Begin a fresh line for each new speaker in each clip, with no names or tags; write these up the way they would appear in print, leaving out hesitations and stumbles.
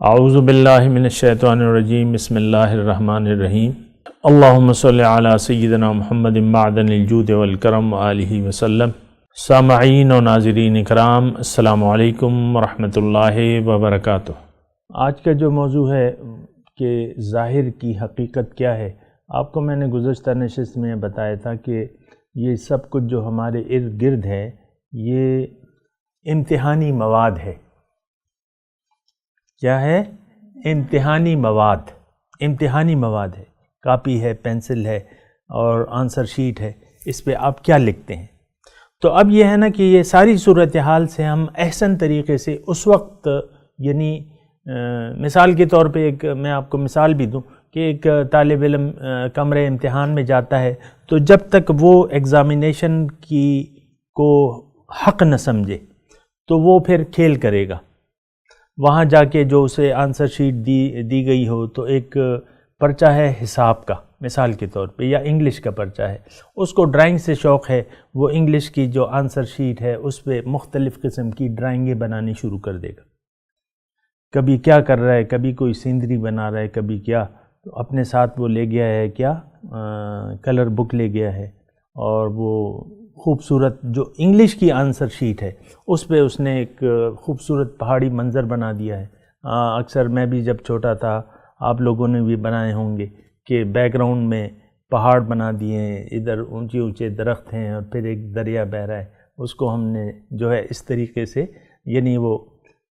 اعوذ باللہ من الشیطان الرجیم بسم اللہ الرحمن الرحیم اللہم صلی علی سیدنا محمد معدن الجود والکرم وآلہ وسلم۔ سامعین و ناظرین اکرام، السلام علیکم ورحمۃ اللہ وبرکاتہ۔ آج کا جو موضوع ہے کہ ظاہر کی حقیقت کیا ہے، آپ کو میں نے گزشتہ نشست میں بتایا تھا کہ یہ سب کچھ جو ہمارے ارد گرد ہے یہ امتحانی مواد ہے۔ کیا ہے؟ امتحانی مواد ہے۔ کاپی ہے، پینسل ہے اور آنسر شیٹ ہے، اس پہ آپ کیا لکھتے ہیں۔ تو اب یہ ہے نا کہ یہ ساری صورتحال سے ہم احسن طریقے سے اس وقت، یعنی مثال کے طور پہ میں آپ کو مثال بھی دوں کہ ایک طالب علم کمرے امتحان میں جاتا ہے تو جب تک وہ ایگزامینیشن کو حق نہ سمجھے تو وہ پھر کھیل کرے گا۔ وہاں جا کے جو اسے آنسر شیٹ دی گئی ہو، تو ایک پرچہ ہے حساب کا مثال کے طور پہ، یا انگلش کا پرچہ ہے، اس کو ڈرائنگ سے شوق ہے، وہ انگلش کی جو آنسر شیٹ ہے اس پہ مختلف قسم کی ڈرائنگیں بنانی شروع کر دے گا۔ کبھی کیا کر رہا ہے، کبھی کوئی سینری بنا رہا ہے، کبھی کیا، تو اپنے ساتھ وہ لے گیا ہے کیا کلر بک لے گیا ہے، اور وہ خوبصورت جو انگلش کی آنسر شیٹ ہے اس پہ اس نے ایک خوبصورت پہاڑی منظر بنا دیا ہے۔ اکثر میں بھی جب چھوٹا تھا، آپ لوگوں نے بھی بنائے ہوں گے کہ بیک گراؤنڈ میں پہاڑ بنا دیے ہیں، ادھر اونچے اونچے درخت ہیں اور پھر ایک دریا بہہ رہا ہے، اس کو ہم نے جو ہے اس طریقے سے، یعنی وہ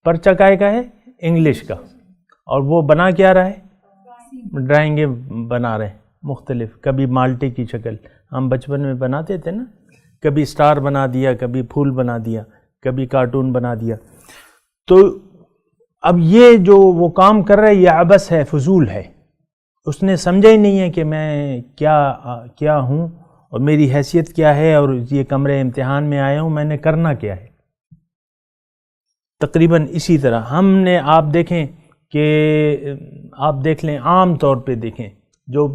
پرچہ کائے کا ہے انگلش کا، اور وہ بنا کیا رہا ہے، ڈرائنگیں بنا رہے ہیں مختلف، کبھی مالٹے کی شکل ہم بچپن میں بناتے تھے نا، کبھی سٹار بنا دیا، کبھی پھول بنا دیا، کبھی کارٹون بنا دیا۔ تو اب یہ جو وہ کام کر رہا ہے یہ عبث ہے، فضول ہے، اس نے سمجھا ہی نہیں ہے کہ میں کیا ہوں اور میری حیثیت کیا ہے، اور یہ کمرے امتحان میں آیا ہوں، میں نے کرنا کیا ہے۔ تقریباً اسی طرح ہم نے، آپ دیکھیں کہ آپ دیکھ لیں، عام طور پہ دیکھیں جو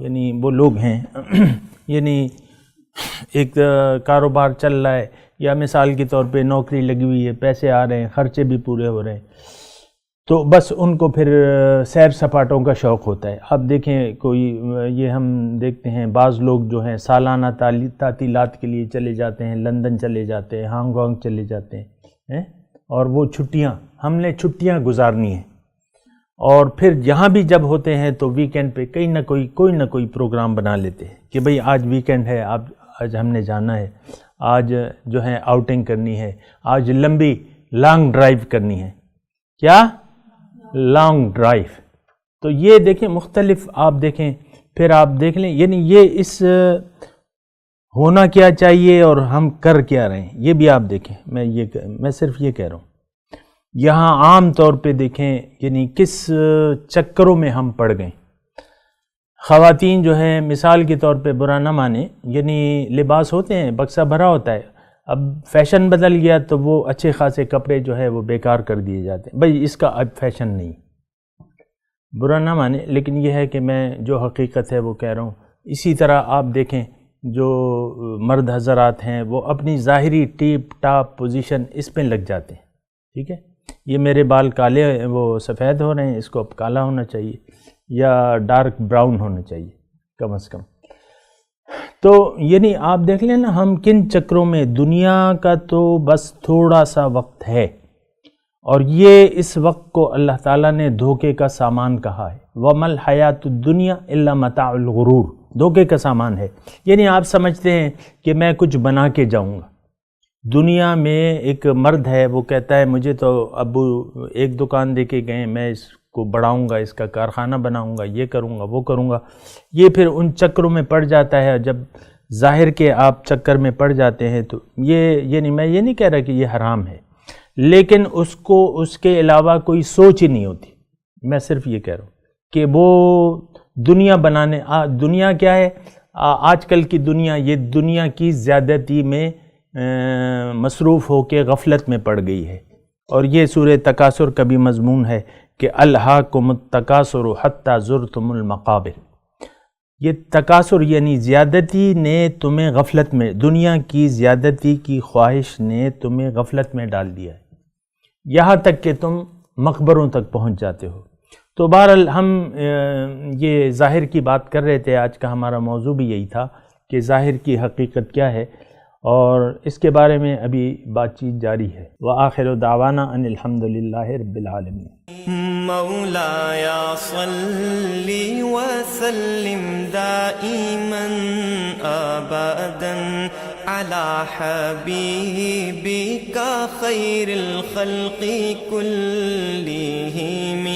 یعنی وہ لوگ ہیں یعنی ایک کاروبار چل رہا ہے، یا مثال کے طور پہ نوکری لگی ہوئی ہے، پیسے آ رہے ہیں، خرچے بھی پورے ہو رہے ہیں، تو بس ان کو پھر سیر سپاٹوں کا شوق ہوتا ہے۔ اب دیکھیں کوئی، یہ ہم دیکھتے ہیں بعض لوگ جو ہیں سالانہ تعطیلات کے لیے چلے جاتے ہیں، لندن چلے جاتے ہیں، ہانگ کانگ چلے جاتے ہیں، اور وہ چھٹیاں، ہم نے چھٹیاں گزارنی ہیں، اور پھر یہاں بھی جب ہوتے ہیں تو ویکنڈ پہ کوئی نہ کوئی پروگرام بنا لیتے ہیں کہ بھئی آج ویکنڈ ہے، آج ہم نے جانا ہے، آج جو ہے آؤٹنگ کرنی ہے، آج لانگ ڈرائیو کرنی ہے۔ کیا؟ Long drive. تو یہ دیکھیں مختلف، آپ دیکھیں، پھر آپ دیکھ لیں، یعنی یہ اس ہونا کیا چاہیے اور ہم کر کیا رہے ہیں، یہ بھی آپ دیکھیں۔ میں صرف یہ کہہ رہا ہوں، یہاں عام طور پہ دیکھیں یعنی کس چکروں میں ہم پڑ گئے۔ خواتین جو ہیں مثال کے طور پہ، برا نہ مانے، یعنی لباس ہوتے ہیں، بکسہ بھرا ہوتا ہے، اب فیشن بدل گیا تو وہ اچھے خاصے کپڑے جو ہے وہ بیکار کر دیے جاتے ہیں، بھئی اس کا اب فیشن نہیں، برا نہ مانے، لیکن یہ ہے کہ میں جو حقیقت ہے وہ کہہ رہا ہوں۔ اسی طرح آپ دیکھیں جو مرد حضرات ہیں وہ اپنی ظاہری ٹیپ ٹاپ پوزیشن اس پہ لگ جاتے ہیں، ٹھیک ہے، یہ میرے بال کالے، وہ سفید ہو رہے ہیں، اس کو اب کالا ہونا چاہیے یا ڈارک براؤن ہونا چاہیے کم از کم۔ تو یعنی آپ دیکھ لیں نا ہم کن چکروں میں، دنیا کا تو بس تھوڑا سا وقت ہے، اور یہ اس وقت کو اللہ تعالیٰ نے دھوکے کا سامان کہا ہے، وَمَا الْحَيَاةُ الدُّنْيَا إِلَّا مَتَاعُ الْغُرُورِ، دھوکے کا سامان ہے۔ یعنی آپ سمجھتے ہیں کہ میں کچھ بنا کے جاؤں گا۔ دنیا میں ایک مرد ہے، وہ کہتا ہے مجھے تو ابو ایک دکان دے کے گئے، میں اس کو بڑھاؤں گا، اس کا کارخانہ بناؤں گا، یہ کروں گا، وہ کروں گا۔ یہ پھر ان چکروں میں پڑ جاتا ہے، جب ظاہر کے آپ چکر میں پڑ جاتے ہیں تو یہ، یعنی میں یہ نہیں کہہ رہا کہ یہ حرام ہے، لیکن اس کو اس کے علاوہ کوئی سوچ ہی نہیں ہوتی۔ میں صرف یہ کہہ رہا ہوں کہ وہ دنیا بنانے، دنیا کیا ہے آج کل کی دنیا، یہ دنیا کی زیادتی میں مصروف ہو کے غفلت میں پڑ گئی ہے، اور یہ سورہ تکاثر کا بھی مضمون ہے کہ الہاکم التکاثر حتی زرتم المقابر۔ یہ تکاثر یعنی زیادتی نے تمہیں غفلت میں، دنیا کی زیادتی کی خواہش نے تمہیں غفلت میں ڈال دیا ہے، یہاں تک کہ تم مقبروں تک پہنچ جاتے ہو۔ تو بہرحال ہم یہ ظاہر کی بات کر رہے تھے، آج کا ہمارا موضوع بھی یہی تھا کہ ظاہر کی حقیقت کیا ہے، اور اس کے بارے میں ابھی بات چیت جاری ہے۔ وآخر دعوانا ان الحمد للہ رب العالمین۔
مولایا صلی وسلم دائما ابدا علی حبیبک خیر الخلق کلہم۔